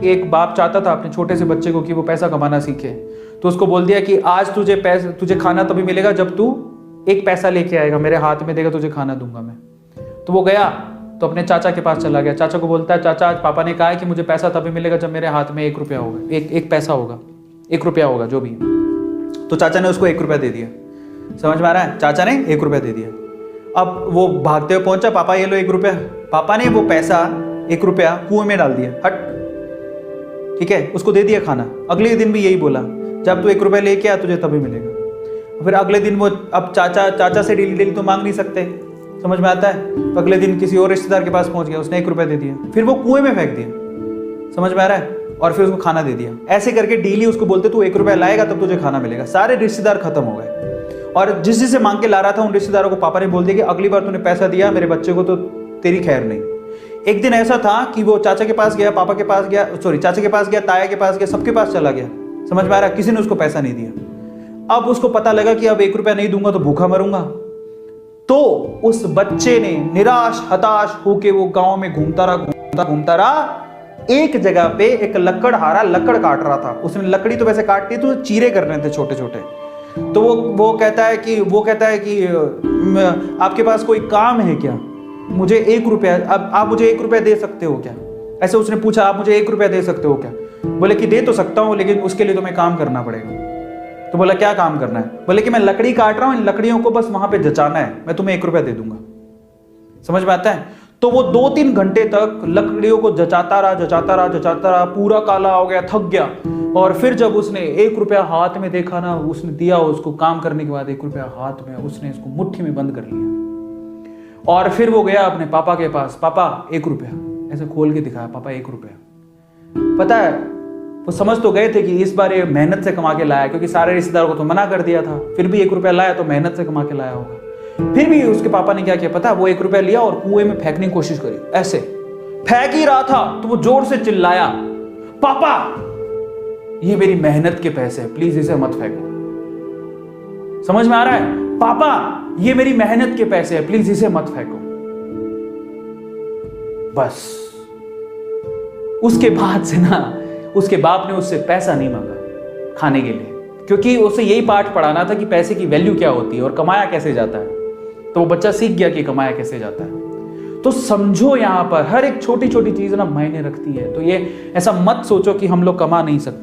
एक बाप चाहता था अपने छोटे से बच्चे को कि वो पैसा कमाना सीखे, तो उसको बोल दिया कि आज तुझे खाना तभी मिलेगा जब तू एक पैसा लेके आएगा, मेरे हाथ में देगा, तुझे खाना दूंगा मैं। तो वो गया तो अपने चाचा के पास चला गया। चाचा को बोलता है, चाचा आज पापा ने कहा है कि मुझे पैसा तभी मिलेगा जब मेरे हाथ में 1 रुपया होगा, एक पैसा होगा, 1 रुपया होगा जो भी। तो चाचा ने उसको 1 रुपया दे दिया। समझ में आ रहा है? चाचा ने 1 रुपया दे दिया। अब वो भागते हुए पहुंचा, पापा ये लो 1 रुपया। पापा ने वो पैसा 1 रुपया कुएं में डाल दिया, हट, ठीक है, उसको दे दिया खाना। अगले दिन भी यही बोला, जब तू 1 रुपया लेके आ तुझे तभी मिलेगा। फिर अगले दिन वो, अब चाचा से डेली तो मांग नहीं सकते, समझ में आता है? तो अगले दिन किसी और रिश्तेदार के पास पहुंच गया, उसने 1 रुपया दे दिया, फिर वो कुएं में फेंक दिया। समझ में आ रहा है? और फिर उसको खाना दे दिया। ऐसे करके डेली उसको बोलते तू 1 रुपया लाएगा तब तुझे खाना मिलेगा। सारे रिश्तेदार खत्म हो गए, और जिस जिससे मांग के ला रहा था उन रिश्तेदारों को पापा ने बोल दिया कि अगली बार तूने पैसा दिया मेरे बच्चे को तो तेरी खैर नहीं। एक दिन ऐसा था कि वो चाचा के पास गया, पापा के पास गया, चाचा के पास गया, ताया के पास गया, सबके पास चला गया। समझ में आ रहा है? किसी ने उसको पैसा नहीं दिया। अब उसको पता लगा कि अब 1 रुपया नहीं दूंगा तो भूखा मरूंगा। तो उस बच्चे ने निराश हताश होके वो गांव में घूमता रहा। एक जगह पे एक लकड़हारा लकड़ काट रहा था। उसने लकड़ी तो वैसे काटती तो चीरे कर रहे थे छोटे छोटे। तो वो कहता है कि आपके पास कोई काम है क्या? मुझे 1 रुपया, अब आप मुझे 1 रुपया दे सकते हो क्या? ऐसे उसने पूछा, आप मुझे 1 रुपया दे सकते हो क्या? बोले कि दे तो सकता हूं, लेकिन उसके लिए तुम्हें काम करना पड़ेगा। तो बोला क्या काम करना है? बोले कि मैं लकड़ी काट रहा हूं, इन लकड़ियों को बस वहां पे जचाना है, मैं तुम्हें 1 रुपया दे दूंगा। समझ में आता है? तो वो 2-3 घंटे तक लकड़ियों को जचाता रहा, पूरा काला हो गया, थक गया। और फिर जब उसने 1 रुपया हाथ में देखा ना, उसने दिया उसको काम करने के बाद 1 रुपया हाथ में, उसने इसको मुट्ठी में बंद कर लिया। और फिर वो गया अपने पापा के पास, पापा 1 रुपया, ऐसे खोल के दिखाया, पापा 1 रुपया। पता है, वो समझ तो गए थे कि इस बार ये मेहनत से कमा के लाया, क्योंकि सारे रिश्तेदारों को तो मना कर दिया था, फिर भी 1 रुपया लाया तो मेहनत से कमा के लाया होगा। फिर भी उसके पापा ने क्या किया पता? वो 1 रुपया लिया और कुएं में फेंकने की कोशिश करी। ऐसे फेंक ही रहा था तो वो जोर से चिल्लाया, पापा ये मेरी मेहनत के पैसे हैं, प्लीज इसे मत फेंको। समझ में आ रहा है? पापा ये मेरी मेहनत के पैसे हैं, प्लीज इसे मत फेंको। बस उसके बाद से ना उसके बाप ने उससे पैसा नहीं मांगा खाने के लिए, क्योंकि उसे यही पाठ पढ़ाना था कि पैसे की वैल्यू क्या होती है और कमाया कैसे जाता है। तो वो बच्चा सीख गया कि कमाया कैसे जाता है। तो समझो यहां पर हर एक छोटी छोटी चीज ना मायने रखती है। तो ये ऐसा मत सोचो कि हम लोग कमा नहीं सकते।